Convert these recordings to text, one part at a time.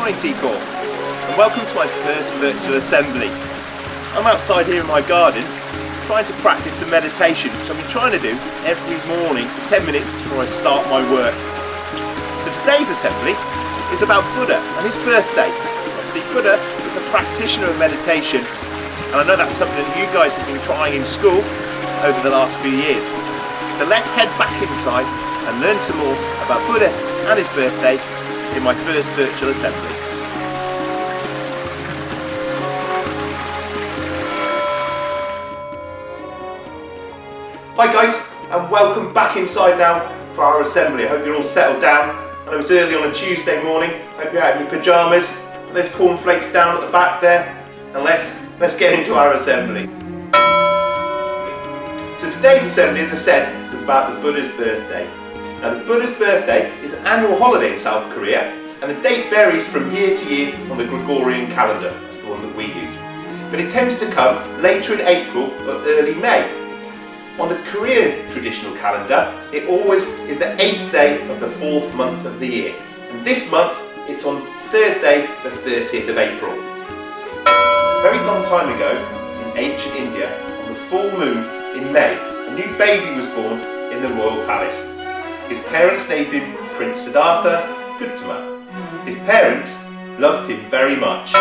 morning, T-Corps, and welcome to my first virtual assembly. I'm outside here in my garden trying to practice some meditation, which I've been trying to do every morning for 10 minutes before I start my work. So today's assembly is about Buddha and his birthday. See, Buddha was a practitioner of meditation, and I know that's something that you guys have been trying in school over the last few years. So let's head back inside and learn some more about Buddha and his birthday in my first virtual assembly. Hi guys, and welcome back inside now for our assembly. I hope you're all settled down. I know it's early on a Tuesday morning. I hope you're out in your pyjamas. Put those cornflakes down at the back there, and let's get into our assembly. So today's assembly, as I said, was about the Buddha's birthday. Now the Buddha's birthday is an annual holiday in South Korea, and the date varies from year to year on the Gregorian calendar. That's the one that we use. But it tends to come later in April or early May. On the Korean traditional calendar, it always is the 8th day of the 4th month of the year. And this month, it's on Thursday, the 30th of April. A very long time ago, in ancient India, on the full moon in May, a new baby was born in the royal palace. His parents named him Prince Siddhartha Gautama. His parents loved him very much.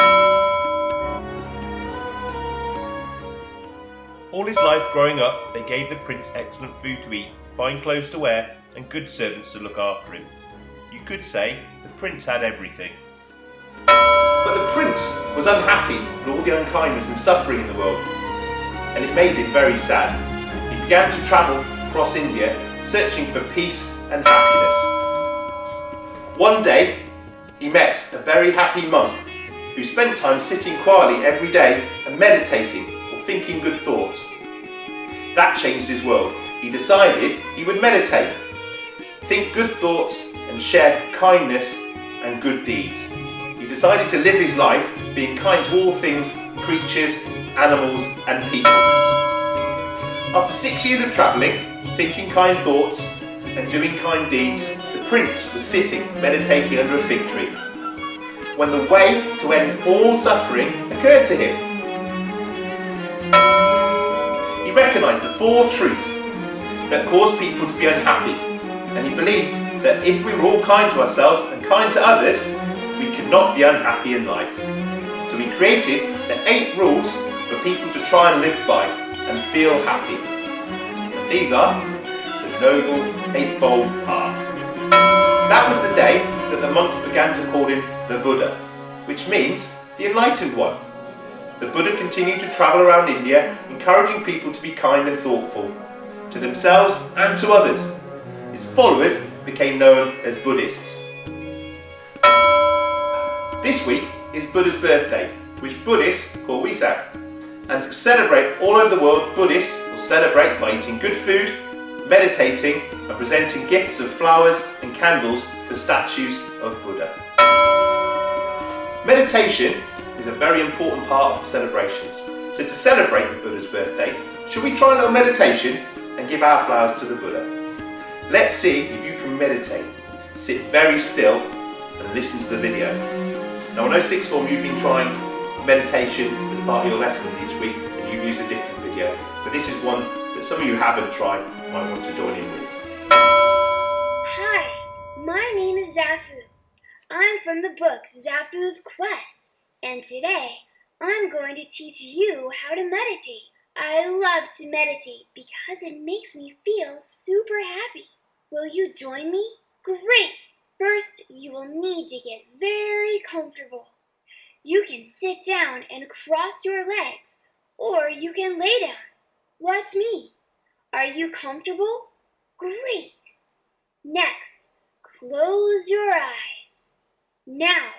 All his life growing up, they gave the prince excellent food to eat, fine clothes to wear, and good servants to look after him. You could say the prince had everything. But the prince was unhappy with all the unkindness and suffering in the world, and it made him very sad. He began to travel across India, searching for peace and happiness. One day, he met a very happy monk who spent time sitting quietly every day and meditating or thinking good thoughts. That changed his world. He decided he would meditate, think good thoughts, and share kindness and good deeds. He decided to live his life being kind to all things, creatures, animals, and people. After 6 years of travelling, thinking kind thoughts, and doing kind deeds, the prince was sitting meditating under a fig tree, when the way to end all suffering occurred to him. He recognised the 4 truths that cause people to be unhappy, and he believed that if we were all kind to ourselves and kind to others, we could not be unhappy in life. So he created the 8 rules for people to try and live by and feel happy. And these are the Noble Eightfold Path. That was the day that the monks began to call him the Buddha, which means the Enlightened One. The Buddha continued to travel around India, encouraging people to be kind and thoughtful, to themselves and to others. His followers became known as Buddhists. This week is Buddha's birthday, which Buddhists call Wesak. And to celebrate all over the world, Buddhists will celebrate by eating good food, meditating, and presenting gifts of flowers and candles to statues of Buddha. Meditation is a very important part of the celebrations. So to celebrate the Buddha's birthday, should we try a little meditation and give our flowers to the Buddha? Let's see if you can meditate. Sit very still and listen to the video. Now I know sixth form you've been trying meditation as part of your lessons each week, and you've used a different video, but this is one that some of you haven't tried and might want to join in with. Hi, my name is Zafu. I'm from the book Zafu's Quest, and today I'm going to teach you how to meditate. I love to meditate because it makes me feel super happy. Will you join me? Great! First, you will need to get very comfortable. You can sit down and cross your legs, or you can lay down. Watch me. Are you comfortable? Great! Next, close your eyes. Now,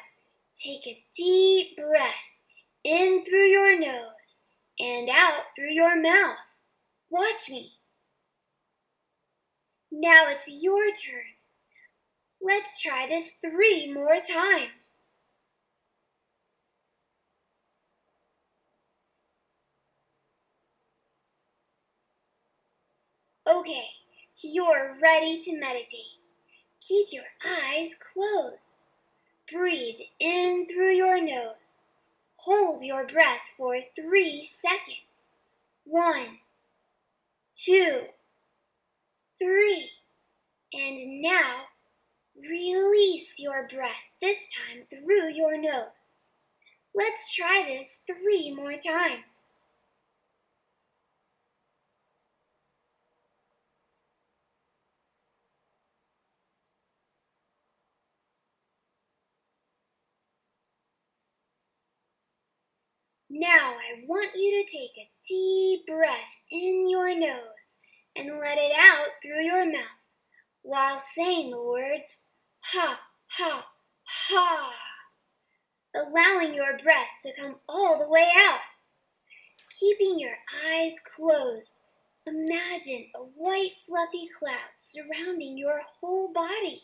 take a deep breath in through your nose and out through your mouth. Watch me. Now it's your turn. Let's try this 3 more times. Okay, you're ready to meditate. Keep your eyes closed. Breathe in through your nose. Hold your breath for 3 seconds. 1, 2, 3. And now, release your breath, this time through your nose. Let's try this 3 more times. Now I want you to take a deep breath in your nose and let it out through your mouth while saying the words ha, ha, ha, allowing your breath to come all the way out. Keeping your eyes closed, imagine a white fluffy cloud surrounding your whole body.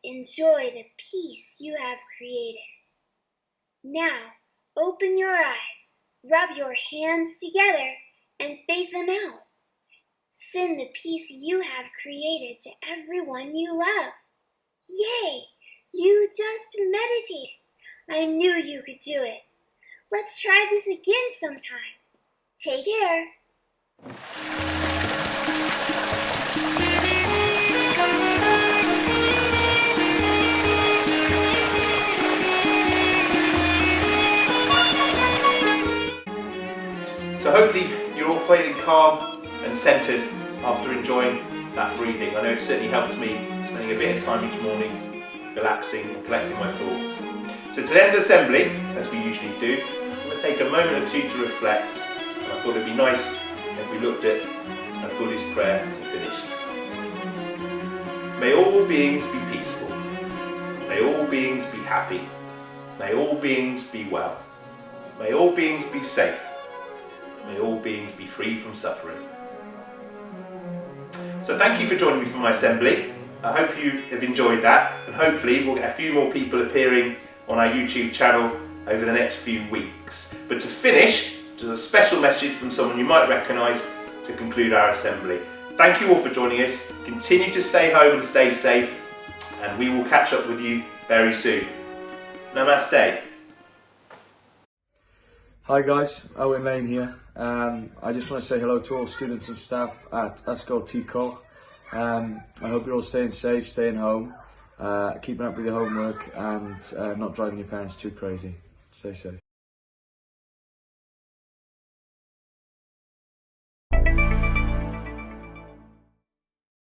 Enjoy the peace you have created. Now, open your eyes, rub your hands together, and face them out. Send the peace you have created to everyone you love. Yay! You just meditated. I knew you could do it. Let's try this again sometime. Take care. So hopefully you're all feeling calm and centered after enjoying that breathing. I know it certainly helps me spending a bit of time each morning relaxing and collecting my thoughts. So to end the assembly, as we usually do, I'm going to take a moment or two to reflect, and I thought it'd be nice if we looked at a Buddhist prayer to finish. May all beings be peaceful. May all beings be happy. May all beings be well. May all beings be safe. May all beings be free from suffering. So thank you for joining me for my assembly. I hope you have enjoyed that, and hopefully we'll get a few more people appearing on our YouTube channel over the next few weeks. But to finish, there's a special message from someone you might recognise to conclude our assembly. Thank you all for joining us. Continue to stay home and stay safe, and we will catch up with you very soon. Namaste. Hi guys, Owen Lane here. I just want to say hello to all students and staff at Ysgol T. I hope you're all staying safe, staying home, keeping up with your homework, and not driving your parents too crazy. Stay safe.